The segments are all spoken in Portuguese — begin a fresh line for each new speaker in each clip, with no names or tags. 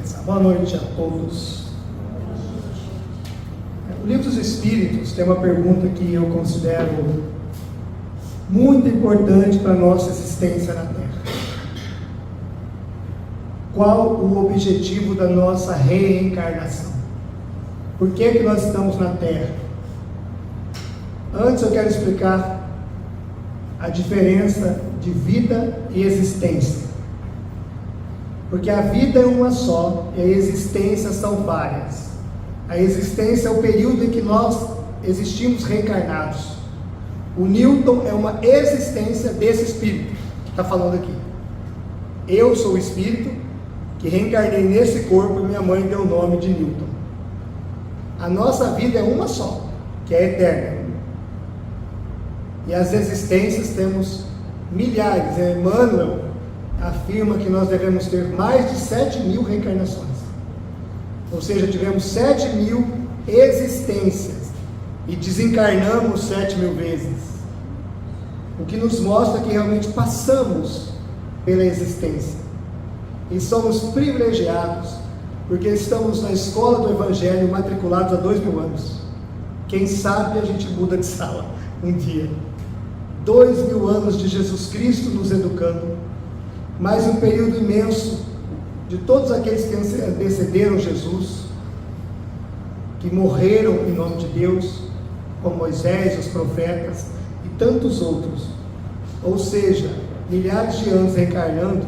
começar. Boa noite a todos. O Livro dos Espíritos tem uma pergunta que eu considero muito importante para a nossa existência na Terra. Qual o objetivo da nossa reencarnação? Por que nós estamos na Terra? Antes eu quero explicar a diferença de vida e existência. Porque a vida é uma só e a existência são várias. A existência é o período em que nós existimos reencarnados. O Newton é uma existência desse espírito que está falando aqui. Eu sou o espírito que reencarnei nesse corpo e minha mãe deu o nome de Newton. A nossa vida é uma só, que é eterna. E as existências temos milhares. Emmanuel afirma que nós devemos ter mais de 7.000 reencarnações. Ou seja, tivemos 7.000 existências e desencarnamos 7.000 vezes. O que nos mostra que realmente passamos pela existência. E somos privilegiados, porque estamos na escola do Evangelho matriculados há 2.000 anos. Quem sabe a gente muda de sala um dia. 2.000 anos de Jesus Cristo nos educando, mais um período imenso de todos aqueles que antecederam Jesus, que morreram em nome de Deus, como Moisés, os profetas e tantos outros. Ou seja, milhares de anos reencarnando,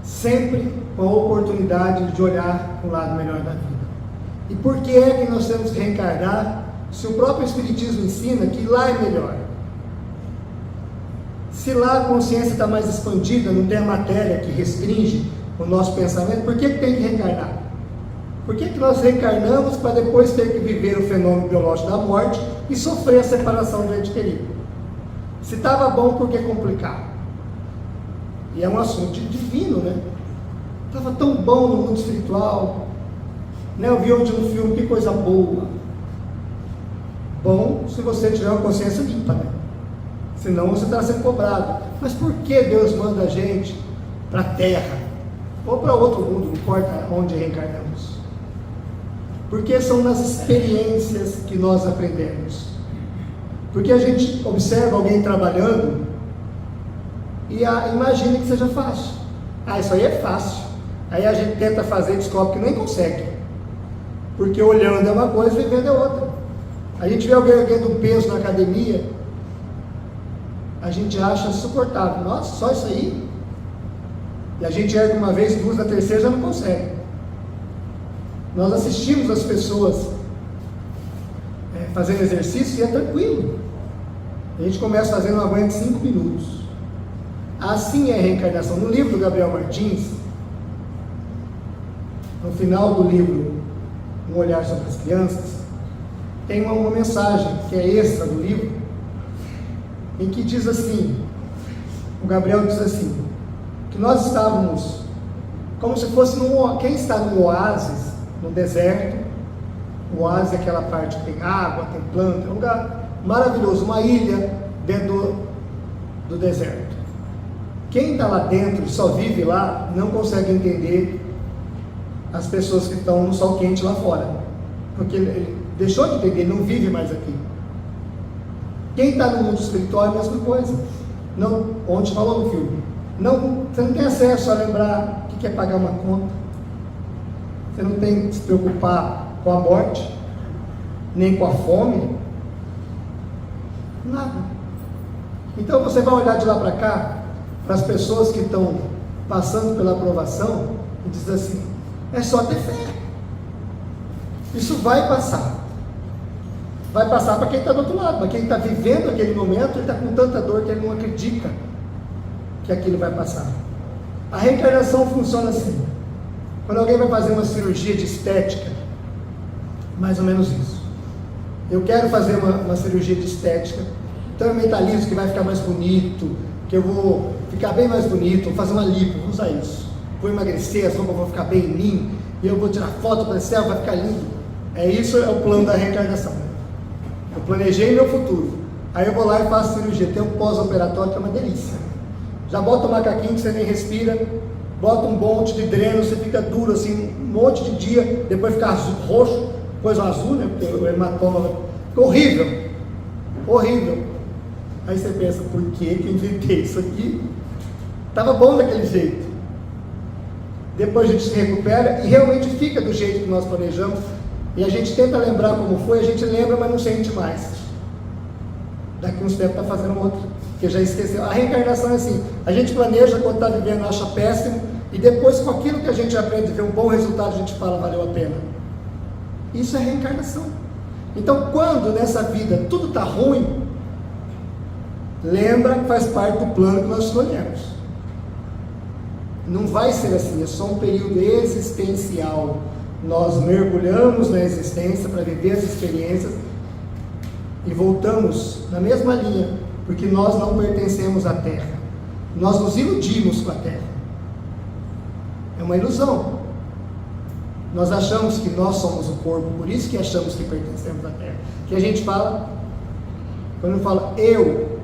sempre com a oportunidade de olhar para o lado melhor da vida. E por que é que nós temos que reencarnar, se o próprio Espiritismo ensina que lá é melhor? Se lá a consciência está mais expandida, não tem a matéria que restringe o nosso pensamento, por que tem que reencarnar? Por que nós reencarnamos para depois ter que viver o fenômeno biológico da morte e sofrer a separação do ente querido? Se estava bom, por que complicar? E é um assunto divino, né? Estava tão bom no mundo espiritual, né? Eu vi ontem no filme, que coisa boa. Bom, se você tiver uma consciência limpa, né? Senão você está sendo cobrado. Mas por que Deus manda a gente para a Terra? Ou para outro mundo, não importa onde reencarnamos. Porque são nas experiências que nós aprendemos. Porque a gente observa alguém trabalhando e imagina que seja fácil. Isso aí é fácil. Aí a gente tenta fazer e descobre que nem consegue. Porque olhando é uma coisa e vivendo é outra. A gente vê alguém erguendo peso na academia, a gente acha insuportável. Nossa, só isso aí? E a gente ergue uma vez, duas, na terceira já não consegue. Nós assistimos as pessoas fazendo exercício e é tranquilo. A gente começa fazendo uma banha de 5 minutos. Assim é a reencarnação. No livro do Gabriel Martins, no final do livro Um Olhar sobre as Crianças, tem uma mensagem que é extra do livro, em que diz assim, o Gabriel diz assim, que nós estávamos como se fosse quem está num oásis, no deserto. O oásis é aquela parte que tem água, tem planta, é um lugar maravilhoso, uma ilha dentro do deserto. Quem está lá dentro e só vive lá, não consegue entender as pessoas que estão no sol quente lá fora, porque ele deixou de entender, ele não vive mais aqui. Quem está no mundo espiritual é a mesma coisa. Não, ontem falou no filme, você não tem acesso a lembrar o que é pagar uma conta, você não tem que se preocupar com a morte, nem com a fome, nada. Então você vai olhar de lá para cá, para as pessoas que estão passando pela aprovação, e diz assim, é só ter fé, isso vai passar. Vai passar para quem está do outro lado, para quem está vivendo aquele momento, ele está com tanta dor que ele não acredita que aquilo vai passar. A reencarnação funciona assim. Quando alguém vai fazer uma cirurgia de estética, mais ou menos isso. Eu quero fazer uma cirurgia de estética, então eu mentalizo que vai ficar mais bonito, que eu vou ficar bem mais bonito, vou fazer uma lipo, vou usar isso. Vou emagrecer, as roupas vão ficar bem em mim, e eu vou tirar foto para o céu, vai ficar lindo. Isso é o plano da reencarnação. Eu planejei meu futuro, aí eu vou lá e faço cirurgia, tem um pós-operatório que é uma delícia. Já bota o macaquinho que você nem respira, bota um monte de dreno, você fica duro assim, um monte de dia, depois fica azul, roxo, depois azul, né? Porque o hematoma fica horrível, horrível. Aí você pensa, por que eu inventei isso aqui? Estava bom daquele jeito. Depois a gente se recupera e realmente fica do jeito que nós planejamos. E a gente tenta lembrar como foi, a gente lembra, mas não sente mais. Daqui uns tempos está fazendo outro, porque já esqueceu. A reencarnação é assim, a gente planeja quando está vivendo, acha péssimo, e depois com aquilo que a gente aprende, ver um bom resultado, a gente fala, valeu a pena. Isso é reencarnação. Então quando nessa vida tudo está ruim, lembra que faz parte do plano que nós escolhemos. Não vai ser assim, é só um período existencial. Nós mergulhamos na existência para viver as experiências e voltamos na mesma linha, porque nós não pertencemos à Terra. Nós nos iludimos com a Terra. É uma ilusão. Nós achamos que nós somos o corpo, por isso que achamos que pertencemos à Terra. Que a gente fala, quando fala eu,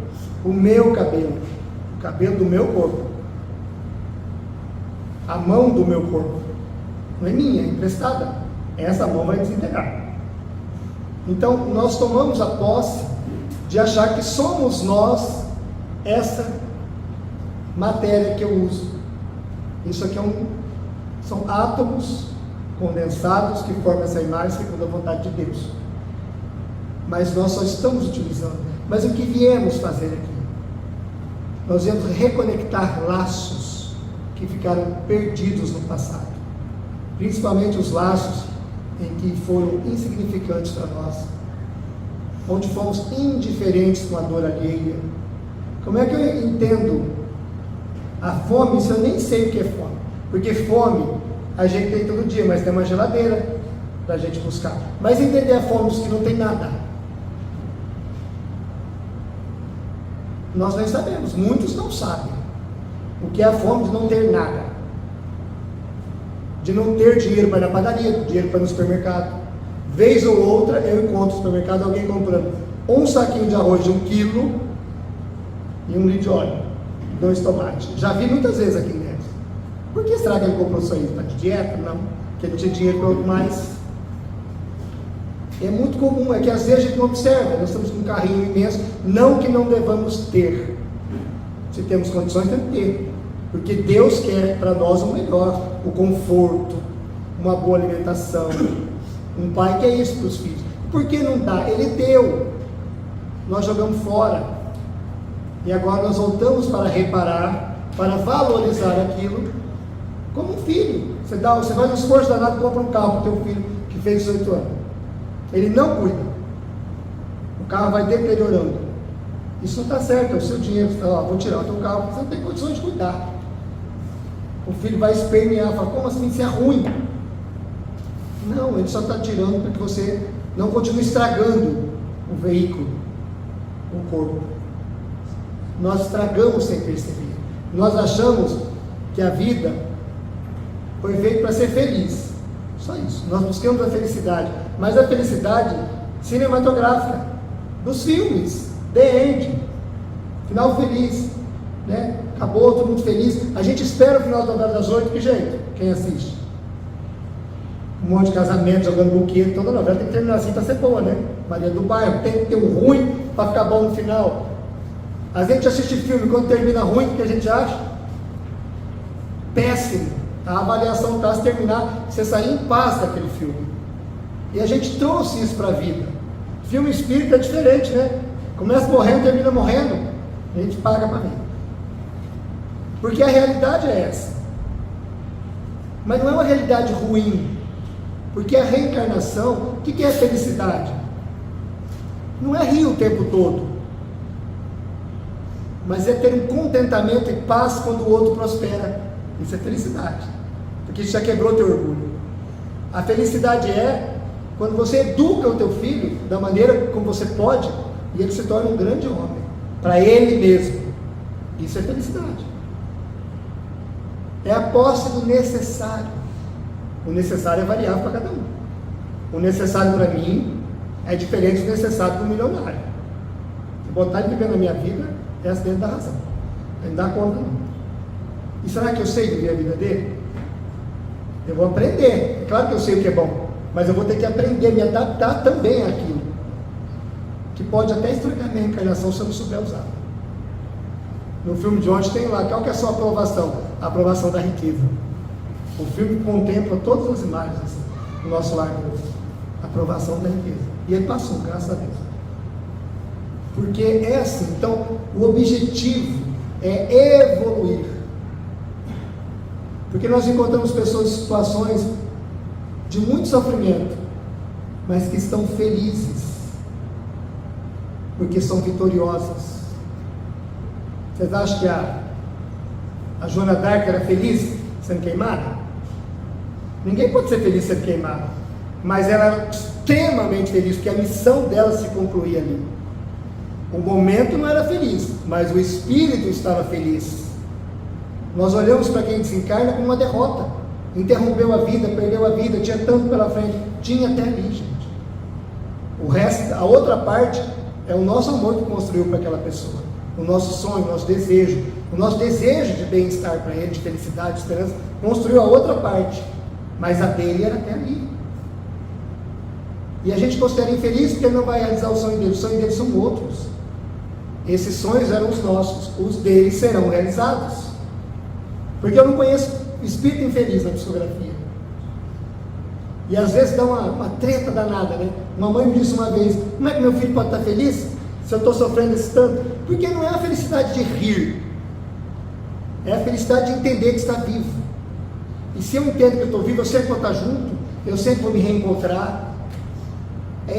o meu cabelo, o cabelo do meu corpo, a mão do meu corpo, não é minha, é emprestada. Essa mão vai desintegrar. Então nós tomamos a posse de achar que somos nós essa matéria que eu uso. Isso aqui são átomos condensados que formam essa imagem segundo a vontade de Deus. Mas nós só estamos utilizando. Mas o que viemos fazer aqui? Nós viemos reconectar laços que ficaram perdidos no passado, principalmente os laços em que foram insignificantes para nós, onde fomos indiferentes com a dor alheia. Como é que eu entendo a fome se eu nem sei o que é fome? Porque fome a gente tem todo dia, mas tem uma geladeira para a gente buscar. Mas entender a fome dos que não tem nada, nós não sabemos, muitos não sabem o que é a fome de não ter nada, de não ter dinheiro para ir na padaria, dinheiro para ir no supermercado. Vez ou outra eu encontro no supermercado alguém comprando um saquinho de arroz de 1 quilo e 1 litro de óleo, 2 tomates. Já vi muitas vezes aqui dentro. Por que será que ele comprou isso aí? Está de dieta? Não, porque não tinha dinheiro para outro mais. É muito comum, é que às vezes a gente não observa. Nós estamos com um carrinho imenso, não que não devamos ter. Se temos condições, temos que ter. Porque Deus quer para nós o melhor, o conforto, uma boa alimentação. Um pai quer isso para os filhos. Por que não dá? Ele deu. Nós jogamos fora. E agora nós voltamos para reparar, para valorizar aquilo como um filho. Você faz um esforço danado, compra um carro para o teu filho que fez 18 anos. Ele não cuida. O carro vai deteriorando. Isso não está certo, é o seu dinheiro. Você fala, vou tirar o teu carro, você não tem condições de cuidar. O filho vai espernear, fala, como assim, isso é ruim? Não, ele só está tirando para que você não continue estragando o veículo, o corpo. Nós estragamos sem perceber. Nós achamos que a vida foi feita para ser feliz. Só isso. Nós buscamos a felicidade. Mas a felicidade cinematográfica, dos filmes, The End, final feliz, né? Acabou, todo mundo feliz. A gente espera o final da novela das 8, que jeito? Quem assiste? Um monte de casamento, jogando buquê, toda novela tem que terminar assim para ser boa, né? Maria do Bairro, tem que ter um ruim para ficar bom no final. A gente assiste filme, quando termina ruim, o que a gente acha? Péssimo. A avaliação está se terminar, você sair em paz daquele filme. E a gente trouxe isso para a vida. Filme espírita é diferente, né? Começa morrendo, termina morrendo, a gente paga para ver. Porque a realidade é essa. Mas não é uma realidade ruim. Porque a reencarnação, o que é felicidade? Não é rir o tempo todo. Mas é ter um contentamento e paz quando o outro prospera. Isso é felicidade. Porque isso já quebrou teu orgulho. A felicidade é quando você educa o teu filho da maneira como você pode e ele se torna um grande homem. Para ele mesmo. Isso é felicidade. É a posse do necessário. O necessário é variável para cada um. O necessário para mim é diferente do necessário para o milionário. Se botar ele viver na minha vida, é acidente da razão. Ele não dá conta não. E será que eu sei viver a vida dele? Eu vou aprender. É claro que eu sei o que é bom, mas eu vou ter que aprender, me adaptar também àquilo, que pode até estragar minha encarnação se eu não souber usar. No filme de ontem tem lá, qual que é a sua aprovação? A aprovação da riqueza. O filme contempla todas as imagens assim, do nosso lar. A aprovação da riqueza. E ele passou, graças a Deus. Porque é assim, então, o objetivo é evoluir. Porque nós encontramos pessoas em situações de muito sofrimento, mas que estão felizes, porque são vitoriosas. Vocês acham que a Joana d'Arc era feliz sendo queimada? Ninguém pode ser feliz sendo queimado, mas ela era extremamente feliz, porque a missão dela se concluía ali. O momento não era feliz, mas o espírito estava feliz. Nós olhamos para quem desencarna como uma derrota. Interrompeu a vida, perdeu a vida, tinha tanto pela frente. Tinha até ali, gente. O resto, a outra parte, é o nosso amor que construiu para aquela pessoa. O nosso sonho, o nosso desejo de bem-estar para ele, de felicidade, de esperança, construiu a outra parte. Mas a dele era até ali. E a gente considera infeliz porque ele não vai realizar o sonho dele. O sonho dele são outros. Esses sonhos eram os nossos. Os deles serão realizados. Porque eu não conheço espírito infeliz na psicografia. E às vezes dá uma treta danada, né? Uma mãe me disse uma vez: como é que meu filho pode estar feliz se eu estou sofrendo esse tanto? Porque não é a felicidade de rir, é a felicidade de entender que está vivo. E se eu entendo que eu estou vivo, eu sempre vou estar junto, eu sempre vou me reencontrar.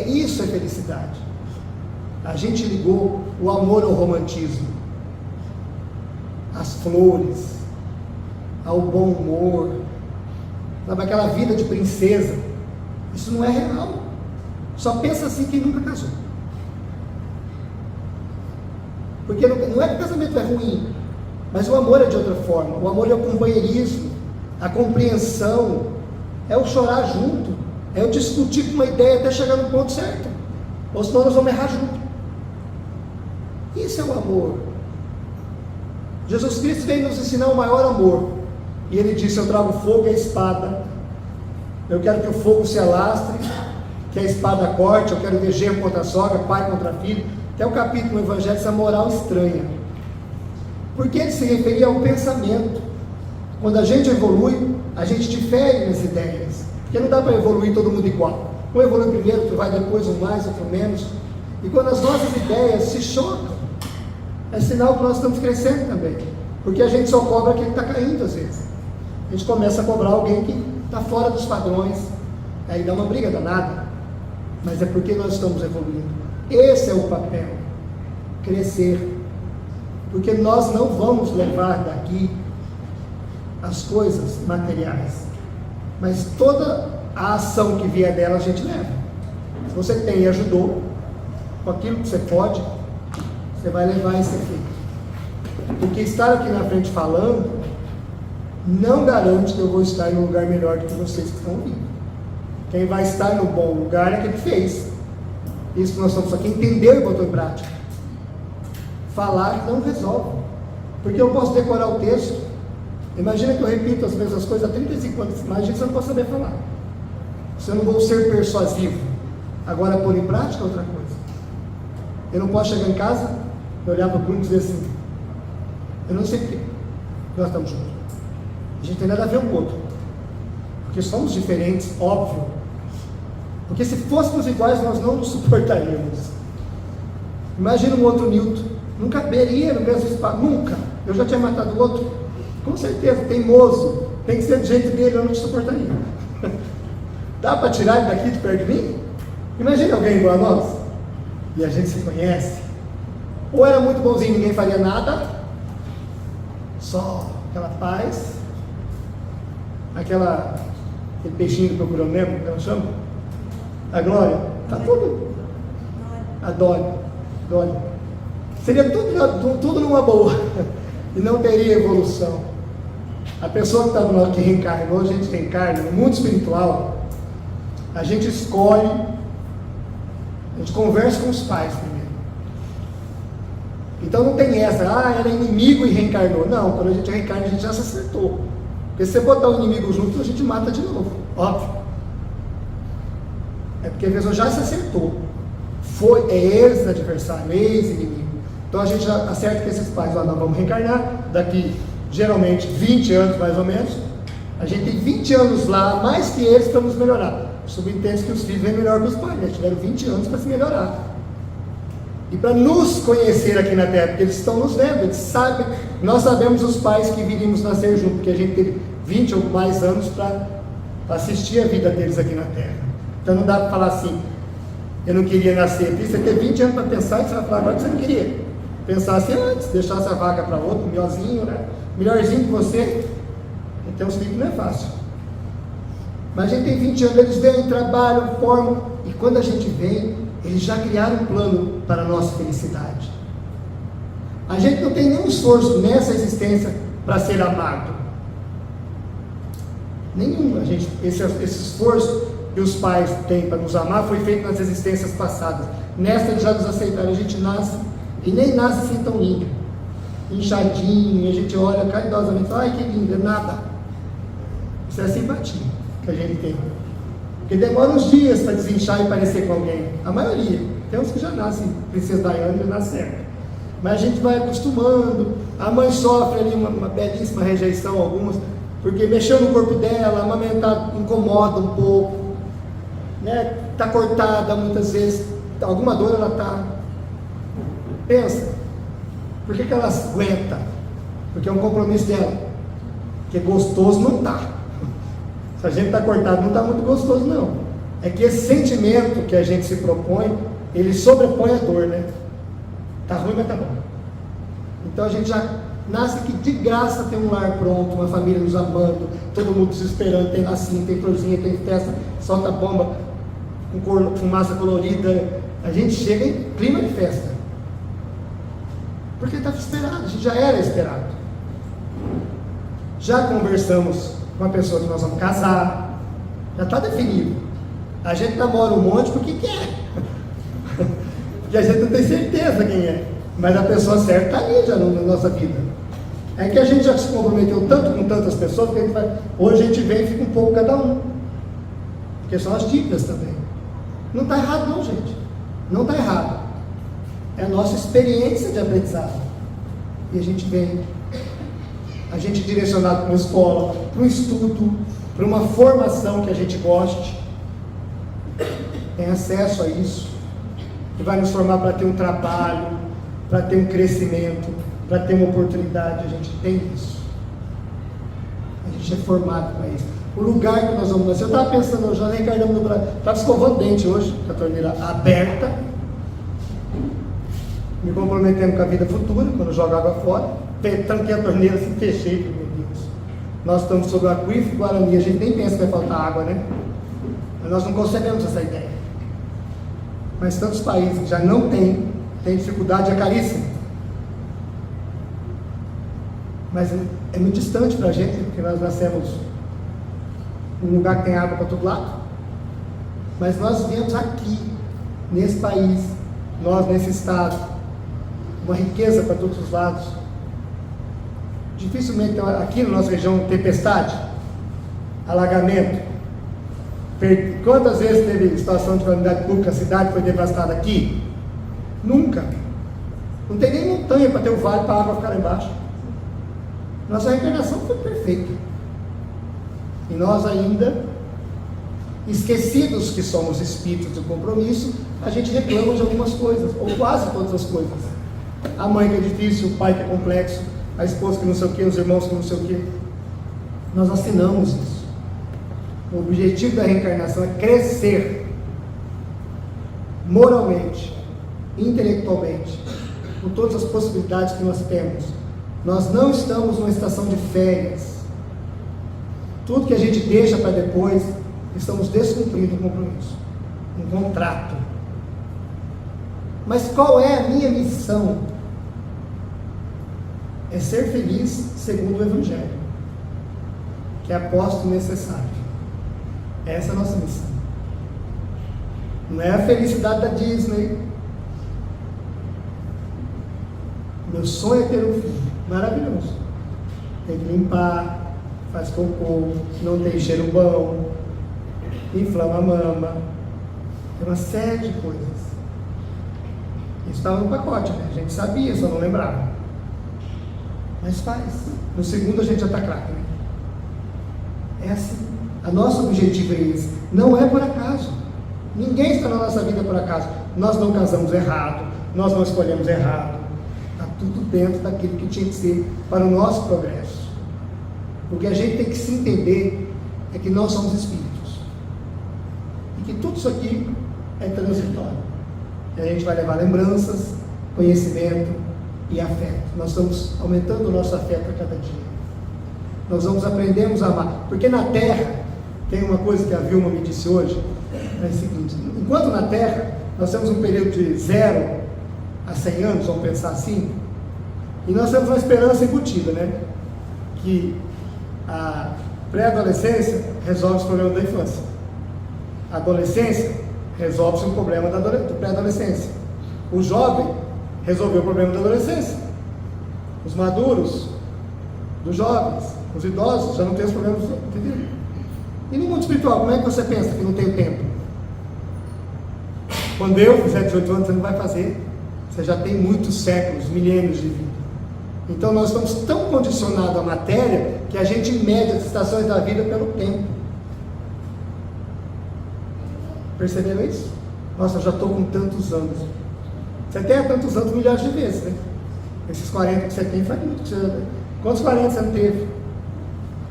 Isso é felicidade. A gente ligou o amor ao romantismo, às flores, ao bom humor, sabe, aquela vida de princesa. Isso não é real. Só pensa assim quem nunca casou. Porque não é que o casamento é ruim, mas o amor é de outra forma. O amor é o companheirismo, a compreensão, é o chorar junto, é o discutir com uma ideia até chegar no ponto certo, ou senão nós vamos errar junto. Isso é o amor. Jesus Cristo veio nos ensinar o maior amor, e ele disse: eu trago fogo e a espada, eu quero que o fogo se alastre, que a espada corte, eu quero ver genro contra a sogra, pai contra filho. Até o capítulo do Evangelho, essa moral estranha, porque ele se referia ao pensamento. Quando a gente evolui, a gente difere nas ideias, porque não dá para evoluir todo mundo igual. Um evolui primeiro, outro vai depois, um mais, outro menos. E quando as nossas ideias se chocam, é sinal que nós estamos crescendo também, porque a gente só cobra quem está caindo às vezes. A gente começa a cobrar alguém que está fora dos padrões, aí dá uma briga danada, mas é porque nós estamos evoluindo. Esse é o papel, crescer, porque nós não vamos levar daqui as coisas materiais, mas toda a ação que vier dela a gente leva. Se você tem e ajudou, com aquilo que você pode, você vai levar esse efeito. Porque estar aqui na frente falando não garante que eu vou estar em um lugar melhor do que vocês que estão ouvindo. Quem vai estar no bom lugar é quem fez. Isso que nós estamos aqui, entendeu e botou em prática. Falar não resolve, porque eu posso decorar o texto. Imagina que eu repito as mesmas coisas há 35 anos, imagina que você não pode saber falar. Se eu não vou ser persuasivo, agora pôr em prática é outra coisa. Eu não posso chegar em casa e olhar para o Bruno e dizer assim: eu não sei porquê, nós estamos juntos. A gente tem nada a ver um com o outro, porque somos diferentes, óbvio. Porque se fôssemos iguais, nós não nos suportaríamos. Imagina um outro Newton, não caberia no mesmo espaço, nunca. Eu já tinha matado o outro, com certeza, teimoso, tem que ser do jeito dele, eu não te suportaria. Dá para tirar ele daqui de perto de mim? Imagina alguém igual a nós, e a gente se conhece. Ou era muito bonzinho, ninguém faria nada, só aquela paz, aquele peixinho que procurou Nemo, que ela chama, a Glória, está tudo, a Dória, seria tudo numa boa, e não teria evolução. A pessoa que está do lado, que reencarnou, a gente reencarna, no mundo espiritual, a gente escolhe, a gente conversa com os pais primeiro, Então não tem essa, era inimigo e reencarnou. Não, quando a gente reencarna, a gente já se acertou. Porque se você botar o inimigo junto, a gente mata de novo, óbvio. É porque a pessoa já se acertou. É ex-adversário, ex-inimigo. Então a gente já acerta com esses pais, nós vamos reencarnar, daqui geralmente 20 anos mais ou menos. A gente tem 20 anos lá, mais que eles, para nos melhorar. Subentende que os filhos vêm melhor que os pais, eles tiveram 20 anos para se melhorar. E para nos conhecer aqui na Terra, porque eles estão nos vendo, eles sabem, nós sabemos os pais que viríamos nascer junto, porque a gente teve 20 ou mais anos para assistir a vida deles aqui na Terra. Então não dá para falar assim, eu não queria nascer. Porque você tem 20 anos para pensar, e você vai falar agora que você não queria. Pensasse antes, deixasse a vaga para outro, melhorzinho, né? Melhorzinho que você. Então os filhos não é fácil. Mas a gente tem 20 anos, eles vêm, trabalham, formam, e quando a gente vem, eles já criaram um plano para a nossa felicidade. A gente não tem nenhum esforço nessa existência para ser amado. Nenhum. Esse esforço que os pais têm para nos amar foi feito nas existências passadas. Nesta eles já nos aceitaram. A gente nasce e nem nasce assim tão lindo, inchadinho, e a gente olha caridosamente e fala, ai que lindo, é nada. Isso é a simpatia que a gente tem. Porque demora uns dias para desinchar e parecer com alguém. A maioria. Tem uns que já nascem, Princesa Diana já nasce certo. Mas a gente vai acostumando. A mãe sofre ali uma belíssima rejeição, algumas, porque mexeu no corpo dela, amamentar incomoda um pouco, né? Está cortada muitas vezes, alguma dor ela está. Pensa, por que ela aguenta? Porque é um compromisso dela. Porque gostoso não está. Se a gente está cortado, não está muito gostoso, não. É que esse sentimento que a gente se propõe, ele sobrepõe a dor, né? Tá ruim, mas tá bom. Então a gente já nasce que de graça tem um lar pronto, uma família nos amando, todo mundo se esperando, tem lacinho, tem florzinha, tem festa, solta bomba, com fumaça colorida. A gente chega em clima de festa. Porque estava esperado, a gente já era esperado. Já conversamos com a pessoa que nós vamos casar, já está definido. A gente namora um monte porque quer, porque a gente não tem certeza quem é, mas a pessoa certa está ali já na nossa vida. É que a gente já se comprometeu tanto com tantas pessoas que hoje a gente vem e fica um pouco cada um, porque são as dívidas também. Não está errado não, gente, não está errado. É a nossa experiência de aprendizado. E a gente vem, a gente é direcionado para uma escola, para um estudo, para uma formação que a gente goste, tem acesso a isso, que vai nos formar para ter um trabalho, para ter um crescimento, para ter uma oportunidade. A gente tem isso. A gente é formado para isso. O lugar que nós vamos nascer, eu estava pensando, já reencarnamos no Brasil, estava escovando dente hoje, com a torneira aberta, me comprometendo com a vida futura, quando eu jogo água fora, tranquei a torneira assim, fechei, meu Deus. Nós estamos sobre o aquífero Guarani, a gente nem pensa que vai faltar água, né? Mas nós não concebemos essa ideia. Mas tantos países que já não têm dificuldade, é caríssimo. Mas é muito distante para a gente, porque nós nascemos num lugar que tem água para todo lado. Mas nós viemos aqui, nesse país, nós nesse estado, uma riqueza para todos os lados. Dificilmente aqui na nossa região tempestade, alagamento. Quantas vezes teve situação de calamidade pública, a cidade foi devastada aqui? Nunca. Não tem nem montanha para ter o vale para a água ficar lá embaixo. Nossa reencarnação foi perfeita. E nós ainda, esquecidos que somos espíritos de compromisso, a gente reclama de algumas coisas, ou quase todas as coisas. A mãe que é difícil, o pai que é complexo, a esposa que não sei o que, os irmãos que não sei o que. Nós assinamos isso. O objetivo da reencarnação é crescer moralmente, intelectualmente, com todas as possibilidades que nós temos. Nós não estamos numa estação de férias. Tudo que a gente deixa para depois, estamos descumprindo um compromisso, um contrato. Mas qual é a minha missão? É ser feliz segundo o Evangelho, que é aposto necessário. Essa é a nossa missão. Não é a felicidade da Disney. Meu sonho é ter um filho. Maravilhoso. Tem que limpar, faz cocô, não tem cheiro bom, inflama a mama. Tem uma série de coisas. Isso estava no pacote, né? A gente sabia, só não lembrava. Mas faz. No segundo a gente já está craque, né? É assim. O nosso objetivo é esse. Não é por acaso. Ninguém está na nossa vida por acaso. Nós não casamos errado, nós não escolhemos errado. Está tudo dentro daquilo que tinha que ser para o nosso progresso. O que a gente tem que se entender é que nós somos espíritos. E que tudo isso aqui é transitório. E a gente vai levar lembranças, conhecimento e afeto. Nós estamos aumentando o nosso afeto a cada dia. Nós vamos aprendemos a amar. Porque na Terra, tem uma coisa que a Vilma me disse hoje, é o seguinte: enquanto na Terra nós temos um período de 0 a 100 anos, vamos pensar assim, e nós temos uma esperança embutida, né? Que a pré-adolescência resolve os problemas da infância. A adolescência resolve-se o problema da pré-adolescência. O jovem resolveu o problema da adolescência. Os maduros, dos jovens, os idosos, já não tem os problemas, entendeu? E no mundo espiritual, como é que você pensa que não tem tempo? Quando eu fizer 18 anos, você não vai fazer. Você já tem muitos séculos, milênios de vida. Então nós estamos tão condicionados à matéria que a gente mede as estações da vida pelo tempo. Perceberam isso? Nossa, eu já estou com tantos anos. Você tem há tantos anos milhares de vezes, né? Esses 40 que você tem faz muito. Quantos 40 você não teve?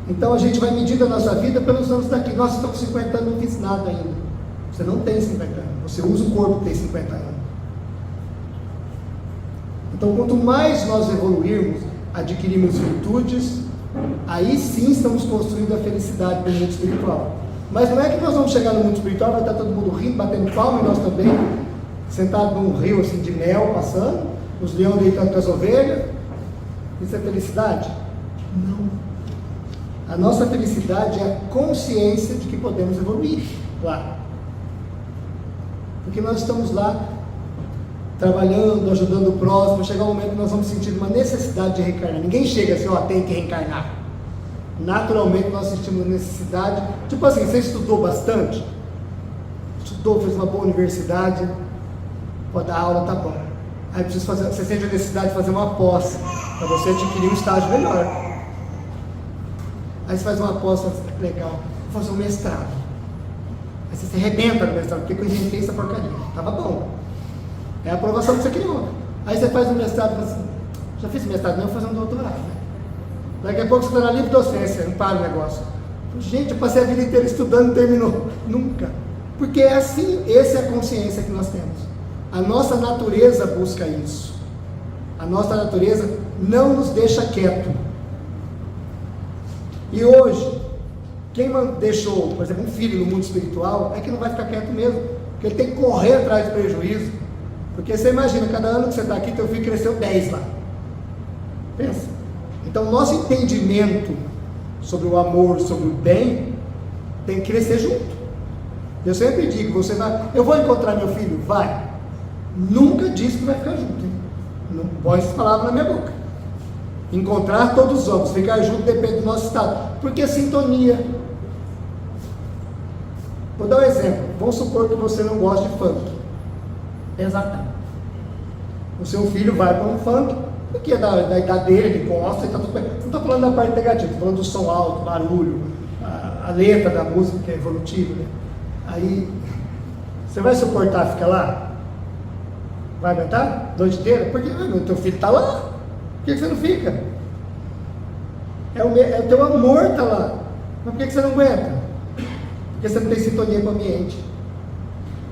Então a gente vai medindo a nossa vida pelos anos daqui. Nossa, estou com 50 anos, não fiz nada ainda. Você não tem 50 anos. Você usa o corpo que tem 50 anos. Então, quanto mais nós evoluirmos, adquirirmos virtudes, aí sim estamos construindo a felicidade do mundo espiritual. Mas não é que nós vamos chegar no mundo espiritual, vai estar todo mundo rindo, batendo palma, e nós também, sentados num rio assim de mel passando, os leões deitando com as ovelhas. Isso é felicidade? Não. A nossa felicidade é a consciência de que podemos evoluir lá. Porque nós estamos lá trabalhando, ajudando o próximo. Chegar um momento que nós vamos sentir uma necessidade de reencarnar. Ninguém chega assim, ó, tem que reencarnar. Naturalmente nós sentimos necessidade. Tipo assim, você estudou bastante? Estudou, fez uma boa universidade, pode dar aula, tá bom. Aí precisa fazer, você sente a necessidade de fazer uma pós, para você adquirir um estágio melhor. Aí você faz uma pós, legal, vou fazer um mestrado. Aí você se arrebenta no mestrado, porque eu inventei essa porcaria. Tava bom. É a aprovação que você criou. Aí você faz um mestrado e fala assim, já fiz mestrado, não, vou fazer um doutorado, né? Daqui a pouco você está na livre docência, não para o negócio. Gente, eu passei a vida inteira estudando e terminou. Nunca. Porque é assim, essa é a consciência que nós temos. A nossa natureza busca isso. A nossa natureza não nos deixa quieto. E hoje, quem deixou, por exemplo, um filho no mundo espiritual, é que não vai ficar quieto mesmo. Porque ele tem que correr atrás do prejuízo. Porque você imagina, cada ano que você está aqui, teu filho cresceu 10 lá. Pensa. Então, nosso entendimento sobre o amor, sobre o bem, tem que crescer junto. Eu sempre digo, você vai, eu vou encontrar meu filho? Vai. Nunca disse que vai ficar junto. Hein? Não põe essa palavra na minha boca. Encontrar todos vamos, ficar junto depende do nosso estado. Porque é sintonia. Vou dar um exemplo. Vamos supor que você não gosta de funk. Exatamente. O seu filho vai para um funk, porque é da idade dele, ele gosta, e está tudo bem. Não estou falando da parte negativa, estou falando do som alto, barulho, a letra da música que é evolutiva, né? Aí, você vai suportar ficar lá? Vai aguentar? Noite inteira? Porque o teu filho está lá. Por que você não fica? É o teu amor está lá. Mas por que você não aguenta? Porque você não tem sintonia com o ambiente.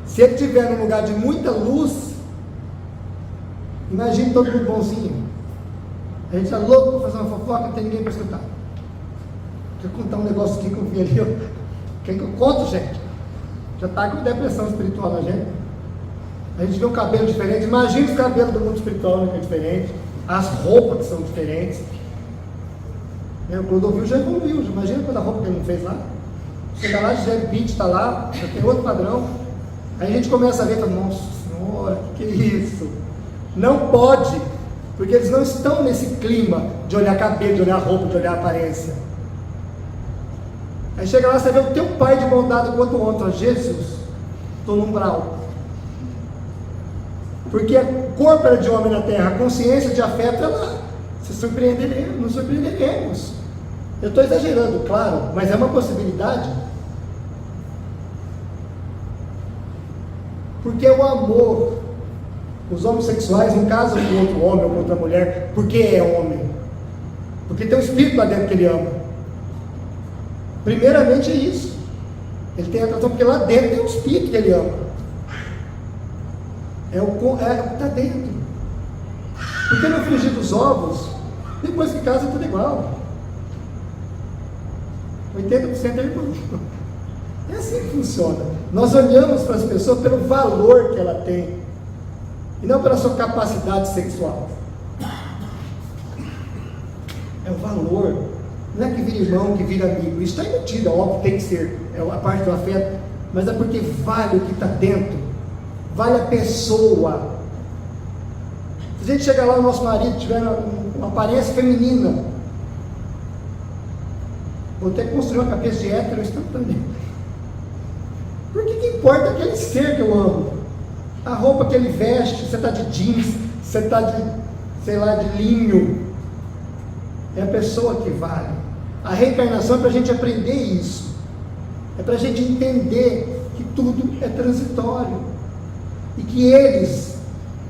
Se ele estiver num lugar de muita luz, imagine todo mundo bonzinho. A gente está louco para fazer uma fofoca, não tem ninguém para escutar. Deixa eu contar um negócio aqui que eu vi ali. Quem que eu conto, gente? Já está com depressão espiritual na gente. A gente vê um cabelo diferente. Imagina os cabelos do mundo espiritual, que é diferente. As roupas que são diferentes. O Clodovil já evoluiu. Imagina quando a roupa que ele não fez lá. Chega lá, Gisele Beach está lá, já tem outro padrão. Aí a gente começa a ver e fala, nossa senhora, que é isso? Não pode porque eles não estão nesse clima de olhar cabelo, de olhar roupa, de olhar aparência. Aí chega lá, você vê o teu pai de bom dado quanto o outro, Jesus, estou no umbral. Porque o corpo era de homem na terra, a consciência de afeto é lá. Se surpreenderemos, nos surpreenderemos. Eu estou exagerando, claro, mas é uma possibilidade. Porque o amor, os homossexuais não casam com outro homem ou com outra mulher porque é homem, porque tem um espírito lá dentro que ele ama. Primeiramente é isso. Ele tem atração porque lá dentro tem um espírito que ele ama. É o que está dentro. Porque no frigir dos ovos, depois que casa, tudo igual. 80% é irmão. É assim que funciona. Nós olhamos para as pessoas pelo valor que ela tem, e não pela sua capacidade sexual. É o valor. Não é que vira irmão, que vira amigo. Isso está embutido, é óbvio, tem que ser. É a parte do afeto. Mas é porque vale o que está dentro. Vale a pessoa. Se a gente chegar lá, o nosso marido tiver uma aparência feminina, vou ter que construir uma cabeça de hétero instantâneo. Por que importa aquele ser que eu amo? A roupa que ele veste, você está de jeans, você está de, sei lá, de linho. É a pessoa que vale. A reencarnação é para a gente aprender isso. É para a gente entender que tudo é transitório. E que eles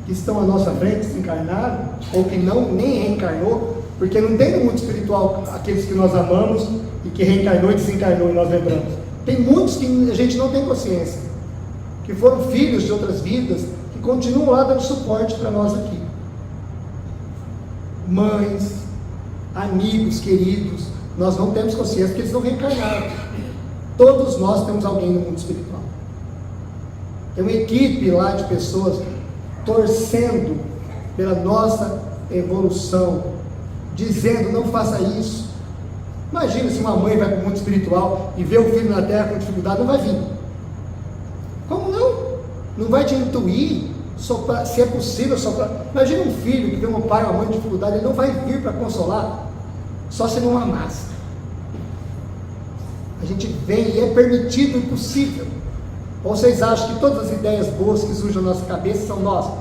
que estão à nossa frente, se encarnaram, ou que não, nem reencarnou, porque não tem no mundo espiritual aqueles que nós amamos e que reencarnou e desencarnou e nós lembramos. Tem muitos que a gente não tem consciência, que foram filhos de outras vidas, que continuam lá dando suporte para nós aqui. Mães, amigos, queridos, nós não temos consciência porque eles não reencarnaram. Todos nós temos alguém no mundo espiritual. Tem uma equipe lá de pessoas torcendo pela nossa evolução, dizendo: não faça isso. Imagina se uma mãe vai para o mundo espiritual e vê o filho na terra com dificuldade, não vai vir. Como não? Não vai te intuir, se é possível soprar. Imagina um filho que vê um pai ou uma mãe em dificuldade, ele não vai vir para consolar, só se não amasse. A gente vem e é permitido e possível. Ou vocês acham que todas as ideias boas que surgem na nossa cabeça são nossas?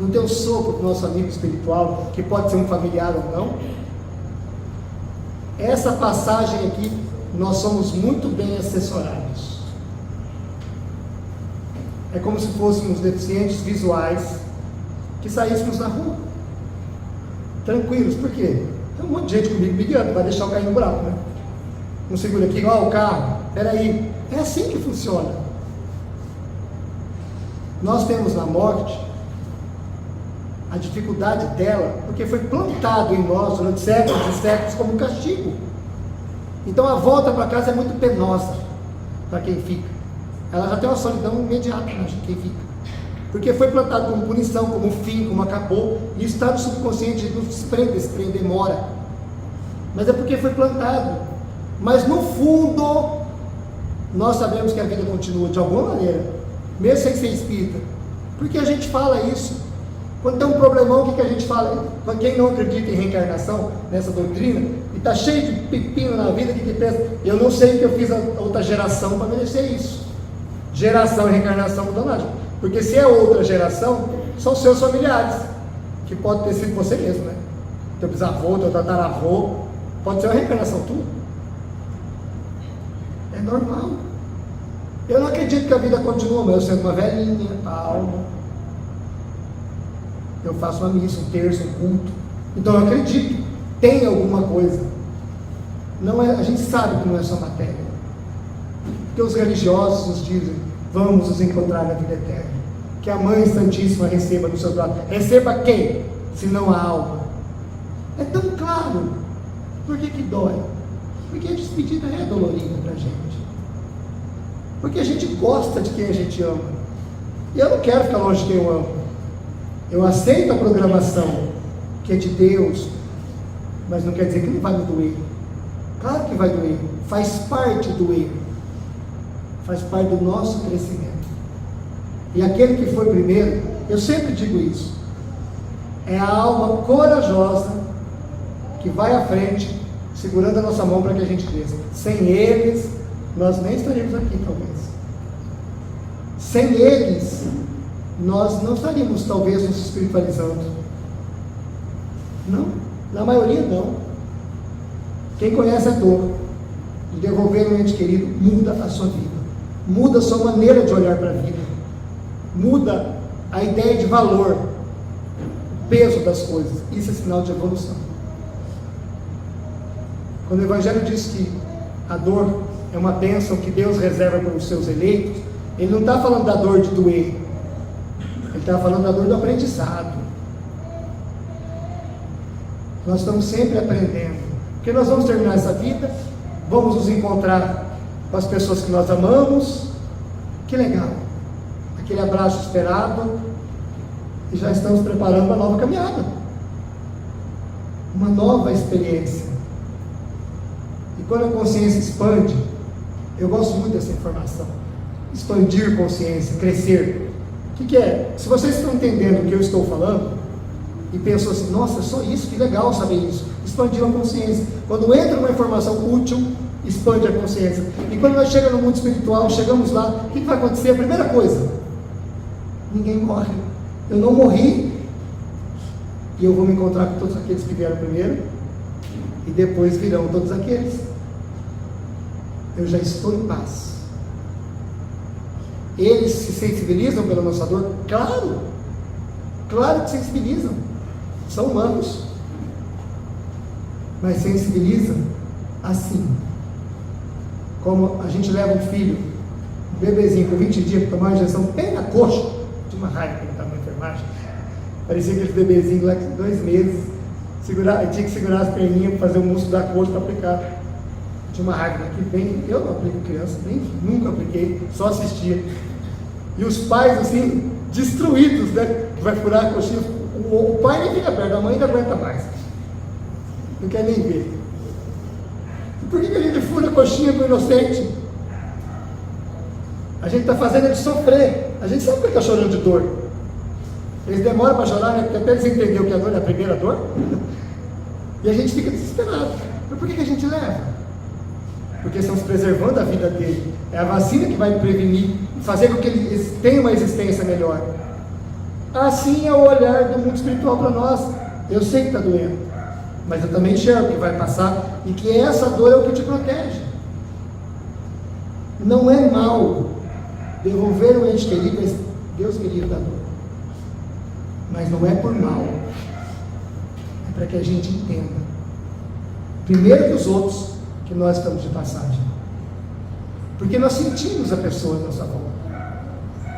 Não tem um sopro do nosso amigo espiritual, que pode ser um familiar ou não? Essa passagem aqui, nós somos muito bem assessorados. É como se fôssemos deficientes visuais, que saíssemos na rua, tranquilos. Por quê? Tem um monte de gente comigo me guiando, vai deixar eu cair no buraco, né? Não segura aqui, ó, o carro, peraí. É assim que funciona. Nós temos na morte a dificuldade dela, porque foi plantado em nós durante séculos e séculos como um castigo. Então a volta para casa é muito penosa para quem fica. Ela já tem uma solidão imediata, né, quem fica. Porque foi plantado como punição, como fim, como acabou, e está no subconsciente, nos desprende, esse trem demora. Mas é porque foi plantado. Mas no fundo, nós sabemos que a vida continua de alguma maneira, mesmo sem ser espírita. Porque a gente fala isso. Quando tem um problemão, o que a gente fala? Para quem não acredita em reencarnação, nessa doutrina, e está cheio de pepino na vida, que pensa: eu não sei o que eu fiz a outra geração para merecer isso. Geração e reencarnação não dão nada. Porque se é outra geração, são seus familiares, que pode ter sido você mesmo, né? Teu bisavô, teu tataravô, pode ser uma reencarnação tua. É normal. Eu não acredito que a vida continua, mas eu sendo uma velhinha, calma. Eu faço uma missa, um terço, um culto. Então eu acredito, tem alguma coisa. Não é, a gente sabe que não é só matéria. Porque os religiosos nos dizem: vamos nos encontrar na vida eterna. Que a Mãe Santíssima receba no seu lado. Receba quem? Se não a alma. É tão claro. Por que dói? Porque a despedida é dolorida para a gente. Porque a gente gosta de quem a gente ama. E eu não quero ficar longe de quem eu amo. Eu aceito a programação que é de Deus, mas não quer dizer que não vai me doer. Claro que vai doer. Faz parte do erro. Faz parte do nosso crescimento. E aquele que foi primeiro, eu sempre digo isso, é a alma corajosa que vai à frente, segurando a nossa mão para que a gente cresça. Sem eles, nós nem estaríamos aqui, talvez. Sem eles, nós não estaríamos, talvez, nos espiritualizando. Não, na maioria não. Quem conhece a dor de devolver um ente querido, muda a sua vida, muda a sua maneira de olhar para a vida, muda a ideia de valor, o peso das coisas. Isso é sinal de evolução. Quando o Evangelho diz que a dor é uma bênção que Deus reserva para os seus eleitos, ele não está falando da dor de doer, ele está falando da dor do aprendizado. Nós estamos sempre aprendendo, porque nós vamos terminar essa vida, vamos nos encontrar com as pessoas que nós amamos, que legal, aquele abraço esperado, e já estamos preparando uma nova caminhada, uma nova experiência. E quando a consciência expande, eu gosto muito dessa informação, expandir consciência, crescer. O que é? Se vocês estão entendendo o que eu estou falando, e pensam assim, nossa, só isso, que legal saber isso, expandir a consciência. Quando entra uma informação útil, expande a consciência. E quando nós chegamos no mundo espiritual, chegamos lá, o que vai acontecer? A primeira coisa, ninguém morre. Eu não morri, e eu vou me encontrar com todos aqueles que vieram primeiro, e depois virão todos aqueles. Eu já estou em paz. Eles se sensibilizam pela nossa dor? Claro, claro que sensibilizam, são humanos, mas sensibilizam assim, como a gente leva um filho, um bebezinho com 20 dias para tomar uma injeção bem na coxa, de uma raiva que ele estava na enfermagem, parecia aquele bebezinho lá de 2 meses, tinha que segurar as perninhas para fazer o músculo da coxa para aplicar. Tinha uma raiva aqui, bem, eu não aplico criança, nem, nunca apliquei, só assistia. E os pais assim, destruídos, né? Vai furar a coxinha, o pai nem fica perto, a mãe ainda aguenta mais, não quer nem ver. E por que a gente fura a coxinha do inocente? A gente está fazendo ele sofrer. A gente sabe que ele está chorando de dor. Eles demoram para chorar, né? Porque até eles entenderam que a dor é a primeira dor. E a gente fica desesperado. Mas por que a gente leva? Porque estamos preservando a vida dele. É a vacina que vai prevenir, fazer com que ele tenha uma existência melhor. Assim é o olhar do mundo espiritual para nós. Eu sei que está doendo, mas eu também enxergo que vai passar e que essa dor é o que te protege. Não é mal devolver um ente querido, Deus me livre da dor, mas não é por mal, é para que a gente entenda, primeiro que os outros, que nós estamos de passagem, porque nós sentimos a pessoa à nossa volta.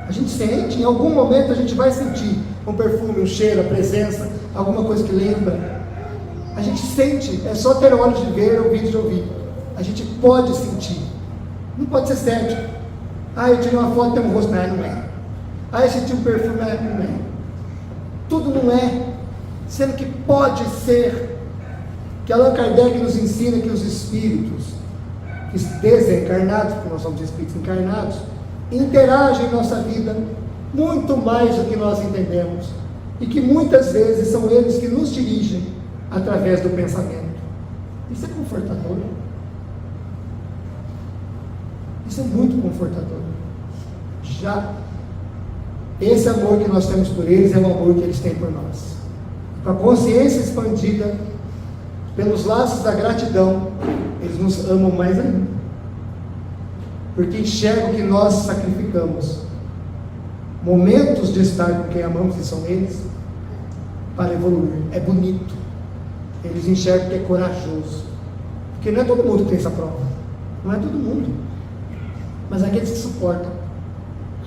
A gente sente, em algum momento a gente vai sentir um perfume, um cheiro, a presença, alguma coisa que lembra. A gente sente, é só ter olhos de ver, ouvidos de ouvir. A gente pode sentir, não pode ser cético. Eu tirei uma foto e tem um rosto, não é. Eu senti um perfume, não é. Tudo não é, sendo que pode ser, que Allan Kardec nos ensina que os espíritos desencarnados, porque nós somos espíritos encarnados, interagem em nossa vida muito mais do que nós entendemos, e que muitas vezes são eles que nos dirigem através do pensamento. Isso é confortador. Isso é muito confortador. Já esse amor que nós temos por eles é o amor que eles têm por nós. Com a consciência expandida pelos laços da gratidão, eles nos amam mais ainda, porque enxergam que nós sacrificamos momentos de estar com quem amamos, e são eles, para evoluir. É bonito. Eles enxergam que é corajoso, porque não é todo mundo que tem essa prova, não é todo mundo, mas aqueles que suportam,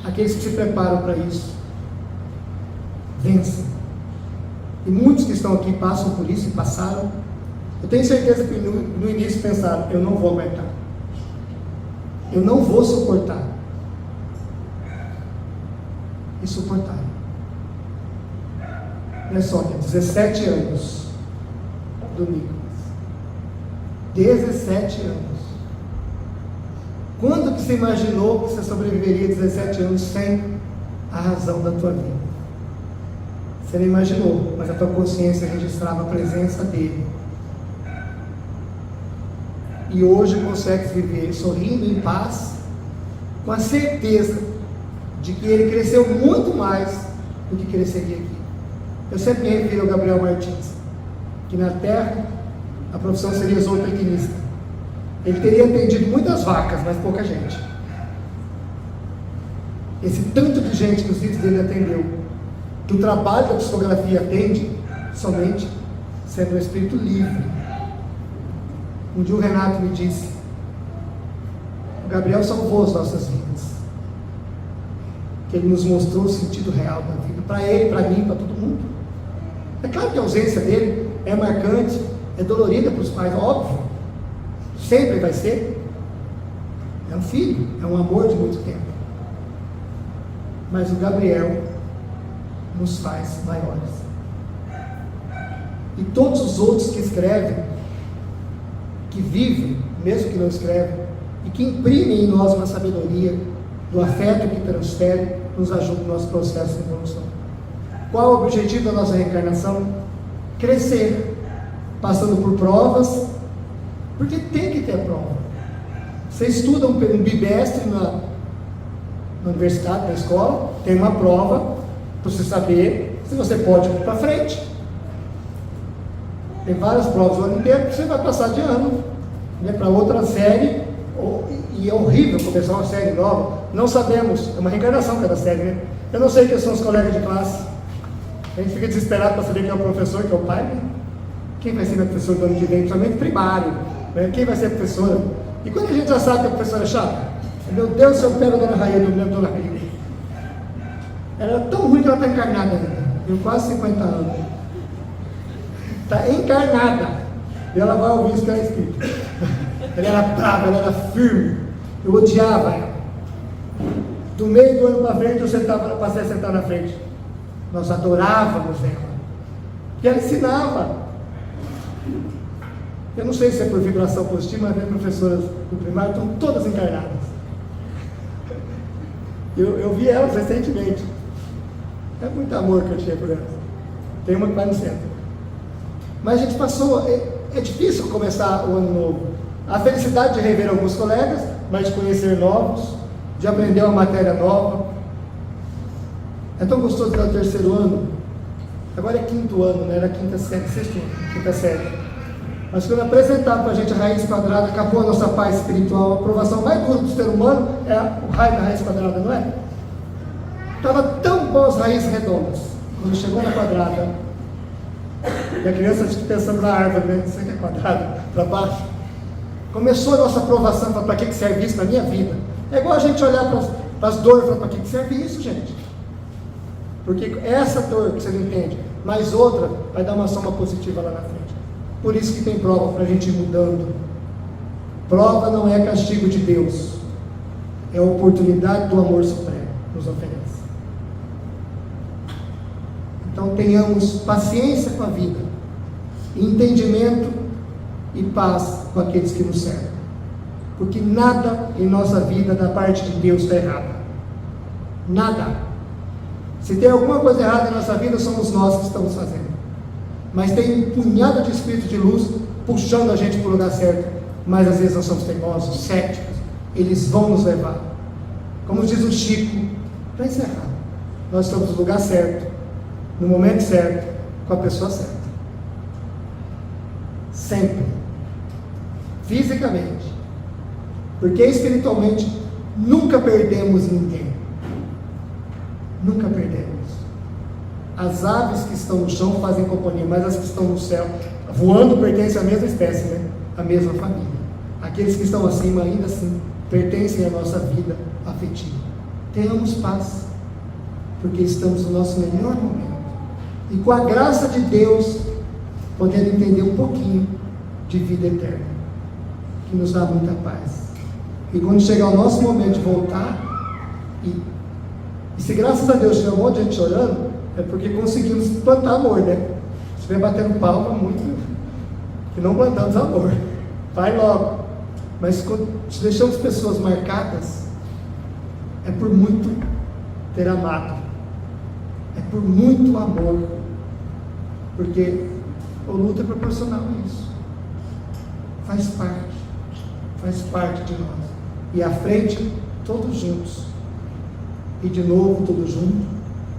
aqueles que se preparam para isso, vencem. E muitos que estão aqui passam por isso e passaram. Eu tenho certeza que no início pensaram, eu não vou aguentar, eu não vou suportar, e suportaram. Olha só, 17 anos do Nicolas, 17 anos. Quando que você imaginou que você sobreviveria 17 anos sem a razão da tua vida? Você não imaginou, mas a tua consciência registrava a presença dele. E hoje consegue viver sorrindo em paz, com a certeza de que ele cresceu muito mais do que cresceria aqui. Eu sempre me refiro ao Gabriel Martins, que na terra a profissão seria zootecnista. Ele teria atendido muitas vacas, mas pouca gente. Esse tanto de gente que os filhos dele atendeu, que o trabalho da psicografia atende, somente sendo um espírito livre. Um dia o Renato me disse: o Gabriel salvou as nossas vidas, que ele nos mostrou o sentido real da vida, para ele, para mim, para todo mundo. É claro que a ausência dele é marcante, é dolorida para os pais, óbvio, sempre vai ser. É um filho, é um amor de muito tempo. Mas o Gabriel nos faz maiores. E todos os outros que escrevem, que vivem, mesmo que não escrevem, e que imprimem em nós uma sabedoria, do afeto que transfere, nos ajuda no nosso processo de evolução. Qual o objetivo da nossa reencarnação? Crescer, passando por provas, porque tem que ter prova. Você estuda um bimestre na universidade, na escola, tem uma prova para você saber se você pode ir para frente. Tem várias provas o ano inteiro, você vai passar de ano, né, para outra série, e é horrível começar uma série nova. Não sabemos, é uma reencarnação cada série, né? Eu não sei quem são os colegas de classe. A gente fica desesperado para saber quem é o professor, quem é o pai, né? Quem vai ser meu professor do ano que vem, principalmente primário, né? Quem vai ser a professora? E quando a gente já sabe que a professora é chata, meu Deus, se eu pego a dona Raíla, eu me lembro da dona Raíla. Ela era tão ruim que ela está encarnada ainda, tem quase 50 anos. Está encarnada, e ela vai ouvir isso que era escrito. Ela era brava, ela era firme, eu odiava ela. Do meio do ano para frente, eu passei a sentar na frente. Nós adorávamos ela, e ela ensinava. Eu não sei se é por vibração positiva, mas minhas professoras do primário estão todas encarnadas. Eu vi elas recentemente. É muito amor que eu tinha por elas. Tem uma que vai no centro. Mas a gente passou, é difícil começar o ano novo. A felicidade de rever alguns colegas, mas de conhecer novos, de aprender uma matéria nova. É tão gostoso dar o terceiro ano. Agora é quinto ano, né? Era quinta série, sexto ano, quinta série. Mas quando apresentaram para a gente a raiz quadrada, acabou a nossa paz espiritual. A aprovação mais dura do ser humano é o raio da raiz quadrada, não é? Estava tão bom as raízes redondas. Quando chegou na quadrada, e a criança pensando na árvore, né? Isso aqui é quadrado, para baixo. Começou a nossa aprovação, para que serve isso na minha vida? É igual a gente olhar para as dores e falar: para que serve isso, gente? Porque essa dor que você não entende, mais outra, vai dar uma soma positiva lá na frente. Por isso que tem prova para a gente ir mudando. Prova não é castigo de Deus, é a oportunidade do amor supremo nos oferece. Então tenhamos paciência com a vida, entendimento e paz com aqueles que nos servem, porque nada em nossa vida da parte de Deus está errado. Nada. Se tem alguma coisa errada em nossa vida, somos nós que estamos fazendo. Mas tem um punhado de espíritos de luz puxando a gente para o lugar certo. Mas às vezes nós somos teimosos, céticos. Eles vão nos levar. Como diz o Chico, para encerrar, nós estamos no lugar certo, no momento certo, com a pessoa certa. Sempre. Fisicamente. Porque espiritualmente nunca perdemos ninguém. Nunca perdemos. As aves que estão no chão fazem companhia, mas as que estão no céu, voando, pertencem à mesma espécie, né? À mesma família. Aqueles que estão acima, ainda assim, pertencem à nossa vida afetiva. Tenhamos paz, porque estamos no nosso melhor momento. E com a graça de Deus, podendo entender um pouquinho de vida eterna, que nos dá muita paz. E quando chegar o nosso momento de voltar, e se graças a Deus tiver um monte de gente chorando, é porque conseguimos plantar amor, né? Se estiver batendo palma, muito que não plantamos amor. Vai logo. Mas quando deixamos pessoas marcadas, é por muito ter amado, é por muito amor Porque o luto é proporcional a isso. Faz parte de nós. E à frente, todos juntos. E de novo tudo junto,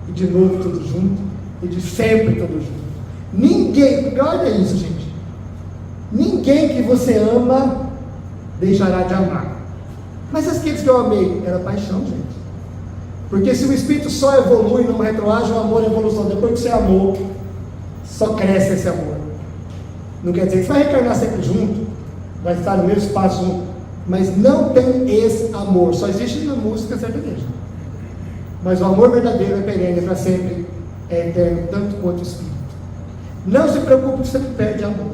e de novo tudo junto, e de sempre tudo junto. Ninguém, olha isso, gente. Ninguém que você ama deixará de amar. Mas aqueles que eu amei, era paixão, gente. Porque se o espírito só evolui, não retroage, o amor é evolução. Depois que você amou, só cresce esse amor. Não quer dizer que você vai reencarnar sempre junto, vai estar no mesmo espaço junto, mas não tem esse amor. Só existe na música sertaneja. Mas o amor verdadeiro é perene, para sempre, é eterno, tanto quanto o espírito. Não se preocupe se você não perde amor.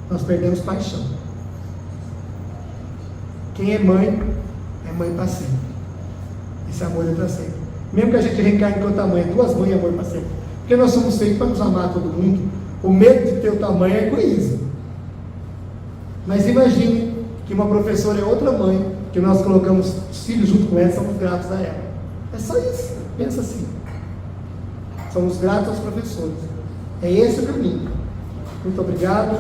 Nós perdemos paixão. Quem é mãe para sempre. Esse amor é para sempre. Mesmo que a gente reencarne com outra mãe, duas mães é amor para sempre. Porque nós somos feitos para nos amar todo mundo. O medo de ter o tamanho é egoísmo. Mas imagine que uma professora é outra mãe, que nós colocamos os filhos junto com ela, somos gratos a ela. É só isso. Pensa assim. Somos gratos aos professores. É esse o caminho. Muito obrigado.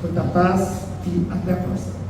Muita paz e até a próxima.